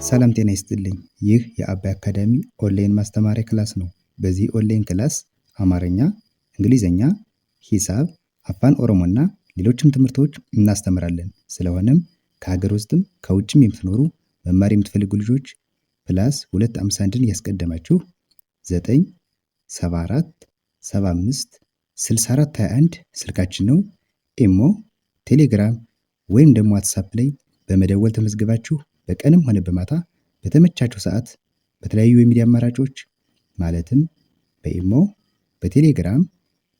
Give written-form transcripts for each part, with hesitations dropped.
ሰላም ጤና ይስጥልኝ። ይህ የአባይ አካዳሚ ኦንላይን ማስተማሪያ ክላስ ነው። በዚህ ኦንላይን ክላስ አማርኛ፣ እንግሊዝኛ፣ ሂሳብ፣ አፋን ኦሮሞና ሌሎችም ትምህርቶች እናስተምራለን። ስለሆነም ከሀገር ውስጥም ከውጭም የምትኖሩ መማር የምትፈልጉ ልጆች +251ን ያስቀደማችሁ 974 75 6421 ስልካችን ነው። ኢሞ፣ ቴሌግራም ወይም ደግሞ ዋትሳፕ ላይ በመደወል ተመዝግባችሁ በቀንም ሆነ በማታ በተመቻችሁ ሰዓት በተለያዩ የሚዲያ አማራጮች ማለትም በኢሞ፣ በቴሌግራም፣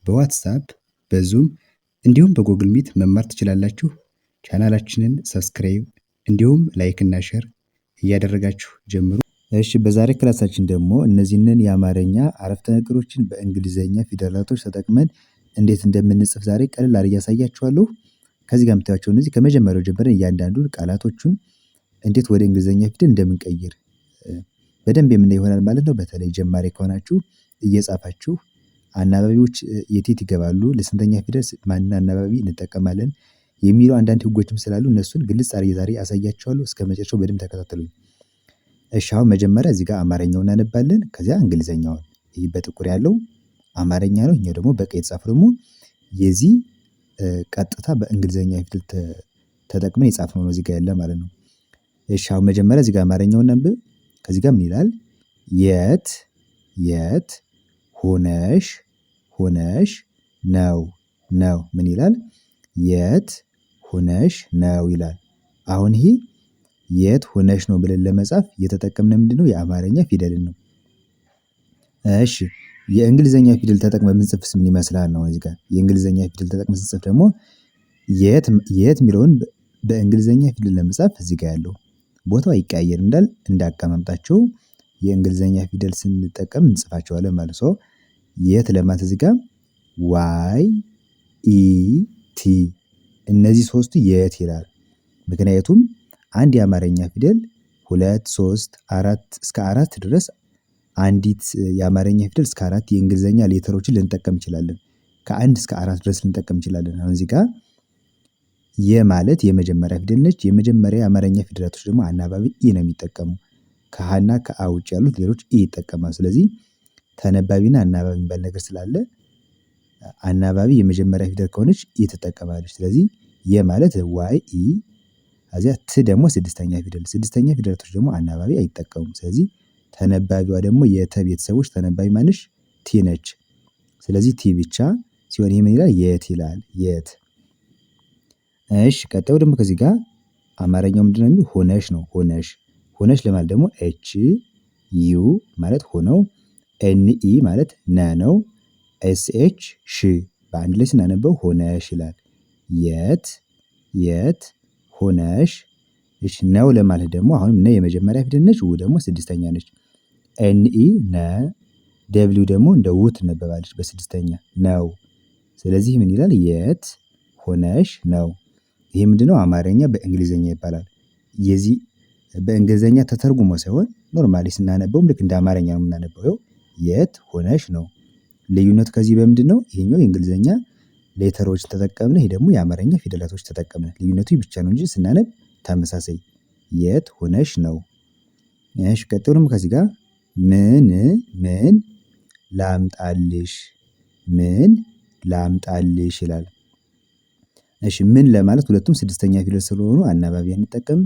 በዋትሳፕ፣ በዙም እንዲሁም በጎግል ሚት መማር ትችላላችሁ። ቻናላችንን ሰብስክራይብ እንዲሁም ላይክ እና ሼር እያደረጋችሁ ጀምሩ። እሺ፣ በዛሬ ክላሳችን ደግሞ እነዚህንን የአማርኛ አረፍተ ነገሮችን በእንግሊዘኛ ፊደላቶች ተጠቅመን እንዴት እንደምንጽፍ ዛሬ ቀለል አድርጌ ያሳያችኋለሁ። ከዚህ ጋር የምታዩቸው እነዚህ ከመጀመሪያው ጀምረን እያንዳንዱን ቃላቶቹን እንዴት ወደ እንግሊዘኛ ፊደል እንደምንቀይር በደንብ የምናይ ይሆናል ማለት ነው። በተለይ ጀማሪ ከሆናችሁ እየጻፋችሁ አናባቢዎች የት ይገባሉ፣ ለስንተኛ ፊደል ማንና አናባቢ እንጠቀማለን የሚሉ አንዳንድ ህጎችም ስላሉ እነሱን ግልጽ አድርጌ ዛሬ አሳያችኋለሁ። እስከመጨረሻው በደንብ ተከታተሉኝ። እሺ፣ አሁን መጀመሪያ እዚህ ጋር አማርኛውን እናነባለን። ከዚያ እንግሊዘኛውን። ይህ በጥቁር ያለው አማርኛ ነው። እኛው ደግሞ በቀይ የተጻፈው ደግሞ የዚህ ቀጥታ በእንግሊዘኛ ፊደል ተጠቅመን የጻፍነው ነው እዚህ ጋር ያለ ማለት ነው። እሺ፣ አሁን መጀመሪያ እዚህ ጋር አማርኛውን እናንብብ። ከዚህ ጋር ምን ይላል? የት ሆነሽ ነው። ምን ይላል? የት ሆነሽ ነው ይላል። አሁን ይሄ የት ሆነሽ ነው ብለን ለመጻፍ እየተጠቀምነው ምንድነው? የአማርኛ ፊደልን ነው። እሺ፣ የእንግሊዘኛ ፊደል ተጠቅመን ብንጽፍስ ምን ይመስላል ነው እዚህ ጋር። የእንግሊዘኛ ፊደል ተጠቅመን ስንጽፍ ደግሞ የት የሚለውን በእንግሊዘኛ ፊደል ለመጻፍ እዚህ ጋር ያለው ቦታው አይቀያየር እንዳቀማምጣቸው የእንግሊዘኛ ፊደል ስንጠቀም እንጽፋቸዋለን ማለት ነው። የት ለማለት እዚህ ጋር YET እነዚህ ሶስቱ የት ይላል። ምክንያቱም አንድ የአማርኛ ፊደል 2 3 4 እስከ 4 ድረስ አንዲት የአማርኛ ፊደል እስከ 4 የእንግሊዘኛ ሌተሮችን ልንጠቀም እንችላለን። ከ1 እስከ 4 ድረስ ልንጠቀም እንችላለን። አሁን እዚህ ጋር ማለት የመጀመሪያ ፊደል ነች። የመጀመሪያ የአማርኛ ፊደላቶች ደግሞ አናባቢ ኢ ነው የሚጠቀሙ። ከሀና ከአ ውጭ ያሉት ሌሎች ኢ ይጠቀማሉ። ስለዚህ ተነባቢና አናባቢ የሚባል ነገር ስላለ አናባቢ የመጀመሪያ ፊደል ከሆነች ኢ ትጠቀማለች። ስለዚህ ማለት YE፣ ከዚያ ት ደግሞ ስድስተኛ ፊደላቶች ደግሞ አናባቢ አይጠቀሙም። ስለዚህ ተነባቢዋ ደግሞ የተ ቤተሰቦች ተነባቢ ማነች? ቲ ነች። ስለዚህ ቲ ብቻ ሲሆን ይሄ ምን ይላል? የት ይላል። የት። እሺ፣ ቀጣዩ ደግሞ ከዚህ ጋር አማርኛው ምንድነው የሚለው? ሆነሽ ነው። ሆነሽ ለማለት ደግሞ HU ማለት ሆነው፣ NE ማለት ነ ነው፣ SH ሽ በአንድ ላይ ስናነበው ሆነሽ ይላል። የት ሆነሽ። እሺ፣ ነው ለማለት ደግሞ አሁንም ነ የመጀመሪያ ፊደል ነች፣ ው ደግሞ ስድስተኛ ነች። NE ነ፣ ደብሊው ደግሞ እንደ ው ትነበባለች በስድስተኛ ነው። ስለዚህ ምን ይላል? የት ሆነሽ ነው። ይሄ ምንድነው? አማርኛ በእንግሊዘኛ ይባላል። የዚህ በእንግሊዘኛ ተተርጉሞ ሳይሆን ኖርማሊ ስናነበውም ልክ እንደ አማርኛ ነው የምናነበው። የት ሆነሽ ነው። ልዩነቱ ከዚህ በምንድነው? ይሄኛው የእንግሊዘኛ ሌተሮች ተጠቀምነ፣ ይሄ ደግሞ የአማርኛ ፊደላቶች ተጠቀምነ። ልዩነቱ ብቻ ነው እንጂ ስናነብ ተመሳሳይ የት ሆነሽ ነው። እሺ፣ ቀጥሎ ደግሞ ከዚህ ጋር ምን ላምጣልሽ ይላል። እሺ፣ ምን ለማለት ሁለቱም ስድስተኛ ፊደል ስለሆኑ አናባቢ አንጠቀም።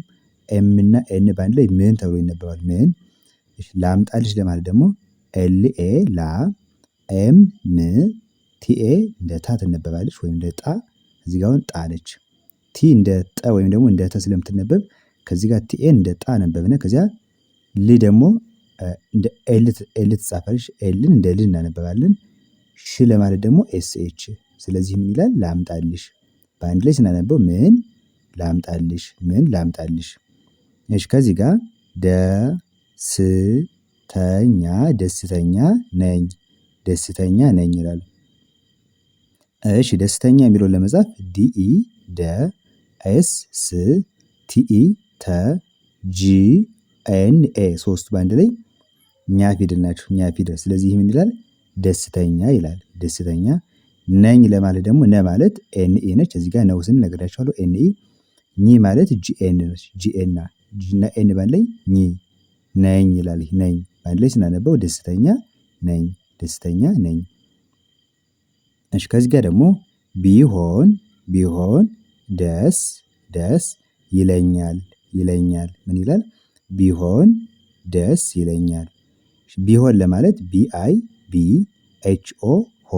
ኤም እና ኤን በአንድ ላይ ምን ተብሎ ይነበባል? ምን። እሺ፣ ላምጣልሽ ለማለት ደግሞ LA ላ፣ ኤም ም፣ ቲኤ እንደ ታ ትነበባለች ወይም እንደ ጣ። እዚህ ጋር አሁን ጣ ነች። ቲ እንደ ጠ ወይም ደግሞ እንደ ተ ስለምትነበብ ከዚህ ጋር ቲኤ እንደ ጣ ነበብነ። ከዚያ ል ደግሞ እንደ ኤል ትጻፋለች። ኤልን እንደ ል እናነበባለን። ሽ ለማለት ደግሞ SH። ስለዚህ ምን ይላል? ላምጣልሽ። በአንድ ላይ ስናነበው ምን ላምጣልሽ። እሺ፣ ከዚህ ጋር ደስተኛ ነኝ ይላል። እሺ፣ ደስተኛ የሚለውን ለመጻፍ DE DSSTE TGNA ሶስቱ በአንድ ላይ ኛ ፊደል ናቸው። ኛ ፊደል። ስለዚህ ምን ይላል? ደስተኛ ይላል። ነኝ ለማለት ደግሞ ነ ማለት NE ነች። እዚህ ጋር ነው ስንል ነግሬያችኋለሁ። NE ኝ ማለት ጂኤን ነች። ጂኤን ጂና ኤን ባንድ ላይ ኝ ነኝ ይላል። ነኝ ባንድ ላይ ስናነበው ደስተኛ ነኝ ደስተኛ ነኝ። እሺ ከዚህ ጋር ደግሞ ቢሆን ቢሆን ደስ ደስ ይለኛል ይለኛል ምን ይላል? ቢሆን ደስ ይለኛል። ቢሆን ለማለት ቢአይ ቢ ኤች ኦ ሆ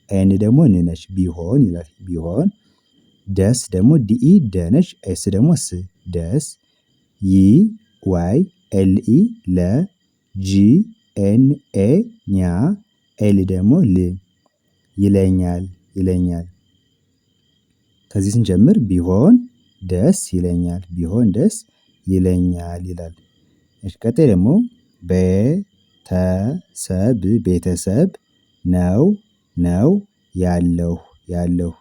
ኤን ደግሞ ን ነች ቢሆን ይላል። ቢሆን ደስ ደግሞ ዲኢ ደ ነች ኤስ ደግሞ ስ ደስ ይ ዋይ ኤልኢ ለ ጂ ኤን ኤ ኛ ኤል ደግሞ ል ይለኛል ይለኛል። ከዚህ ስንጀምር ቢሆን ደስ ይለኛል ቢሆን ደስ ይለኛል ይላል። እሺ ቀጣይ ደግሞ ቤተሰብ ቤተሰብ ነው ነው ያለሁ ያለሁ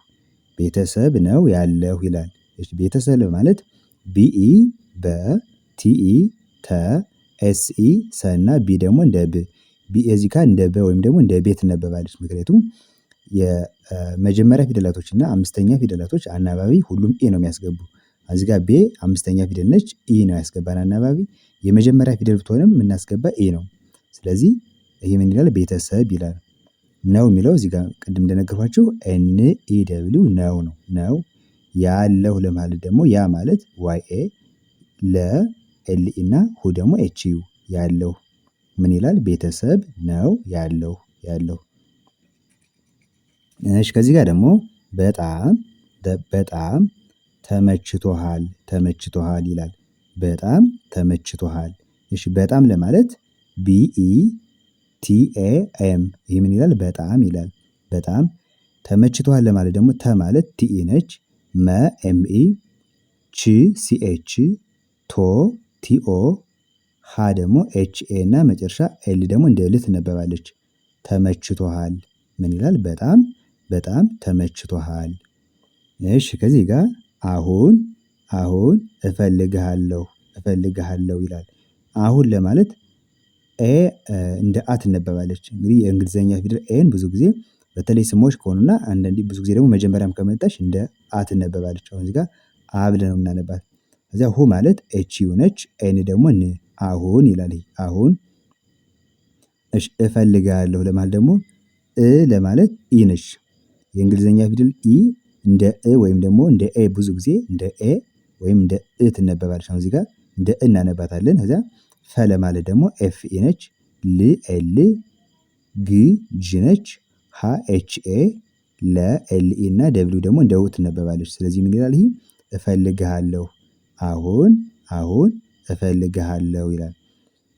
ቤተሰብ ነው ያለሁ ይላል። እሺ ቤተሰብ ማለት ቢኢ በ ቲኢ ተ ኤስኢ ሰ እና ቢ ደግሞ እንደ ብ ቢ እዚህ ጋር እንደ በ ወይም ደግሞ እንደ ቤት ትነበባለች። ምክንያቱም የመጀመሪያ ፊደላቶች እና አምስተኛ ፊደላቶች አናባቢ ሁሉም ኤ ነው የሚያስገቡ። እዚህ ጋር ቤ አምስተኛ ፊደል ነች ኢ ነው ያስገባን አናባቢ። የመጀመሪያ ፊደል ብትሆንም የምናስገባ ኤ ነው። ስለዚህ ይሄ ምን ይላል? ቤተሰብ ይላል። ነው የሚለው እዚህ ጋር ቅድም እንደነገርኳችሁ ኤን ኢ ደብሊው ነው ነው ነው። ያለሁ ለማለት ደግሞ ያ ማለት ዋይ ኤ ለ ኤል ኢ እና ሁ ደግሞ ኤች ዩ ያለሁ ምን ይላል? ቤተሰብ ነው ያለሁ ያለሁ። እሺ ከዚህ ጋር ደግሞ በጣም በጣም ተመችቶሃል ተመችቶሃል ይላል። በጣም ተመችቶሃል። እሺ በጣም ለማለት ቢኢ ቲኤኤም ይህ ምን ይላል? በጣም ይላል። በጣም ተመችቶሃል ለማለት ደግሞ ተ ማለት ቲኢ ነች መ ኤምኢ ች ሲኤች ቶ ቲኦ ሃ ደግሞ ኤችኤ እና መጨረሻ ኤል ደግሞ እንደ ል ትነበባለች። ተመችቶሃል ምን ይላል? በጣም በጣም ተመችቶሃል። እሺ ከዚህ ጋር አሁን አሁን እፈልግሃለሁ እፈልግሃለሁ ይላል። አሁን ለማለት ኤ እንደ አ ትነበባለች። እንግዲህ የእንግሊዘኛ ፊደል ኤን ብዙ ጊዜ በተለይ ስሞች ከሆኑና አንዳንዴ ብዙ ጊዜ ደግሞ መጀመሪያም ከመጣች እንደ አ ትነበባለች። አሁን እዚህ ጋር አ ብለን ነው የምናነባት። ከዚያ ሁ ማለት ኤች ዩ ነች ኤን ደግሞ ን አሁን ይላል። አሁን እሺ እፈልጋለሁ ለማለት ደግሞ ለማለት ኢ ነች። የእንግሊዘኛ ፊደል ኢ እንደ እ ወይም ደግሞ እንደ ኤ ብዙ ጊዜ እንደ ኤ ወይም እንደ እ ትነበባለች። አሁን እዚህ ጋር እንደ እ እናነባታለን። ከዛ ፈ ለማለት ደግሞ ኤፍ ኢ ነች ል ኤል ግ ጂ ነች ሃ ኤች ኤ ለ ኤል ኢ እና ደብሊው ደግሞ እንደ ው ትነበባለች። ስለዚህ ምን ይላል? ይሄ እፈልግሃለሁ አሁን አሁን እፈልግሃለሁ ይላል።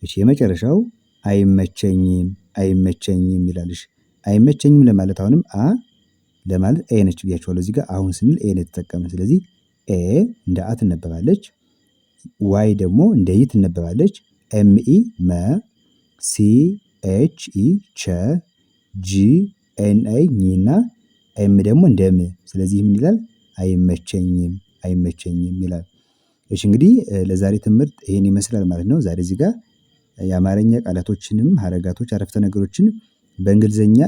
እሺ የመጨረሻው አይመቸኝም አይመቸኝም ይላል። እሺ አይመቸኝም ለማለት አሁንም አ ለማለት ኤ ነች ብያችኋለሁ። እዚህ ጋር አሁን ስንል ኤ ነው የተጠቀምን። ስለዚህ ኤ እንደ አ ትነበባለች። ዋይ ደግሞ እንደ ይ ትነበባለች። ኤም ኢ መ ሲ ኤች ኢ ቸ ጂ ኤን አይ ኝ እና ኤም ደግሞ እንደ ም። ስለዚህ ምን ይላል? አይመቸኝም አይመቸኝም ይላል። እሺ እንግዲህ ለዛሬ ትምህርት ይሄን ይመስላል ማለት ነው። ዛሬ እዚህ ጋር የአማርኛ ቃላቶችንም ሀረጋቶች አረፍተ ነገሮችን በእንግሊዘኛ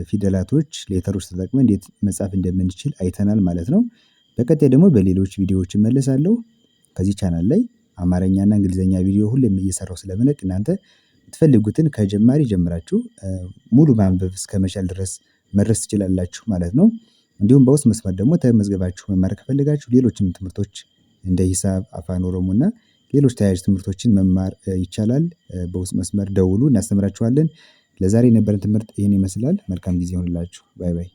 ፊደላቶች ሌተሮች ተጠቅመን እንዴት መጻፍ እንደምንችል አይተናል ማለት ነው። በቀጣይ ደግሞ በሌሎች ቪዲዮዎች እመለሳለሁ። ከዚህ ቻናል ላይ አማርኛና እንግሊዘኛ ቪዲዮ ሁሌም እየሰራሁ ስለምለቅ እናንተ የምትፈልጉትን ከጀማሪ ጀምራችሁ ሙሉ ማንበብ እስከመቻል ድረስ መድረስ ትችላላችሁ ማለት ነው። እንዲሁም በውስጥ መስመር ደግሞ ተመዝግባችሁ መማር ከፈለጋችሁ ሌሎችም ትምህርቶች እንደ ሂሳብ፣ አፋን ኦሮሞ እና ሌሎች ተያያዥ ትምህርቶችን መማር ይቻላል። በውስጥ መስመር ደውሉ እናስተምራችኋለን። ለዛሬ የነበረን ትምህርት ይህን ይመስላል። መልካም ጊዜ ይሁንላችሁ። ባይ ባይ።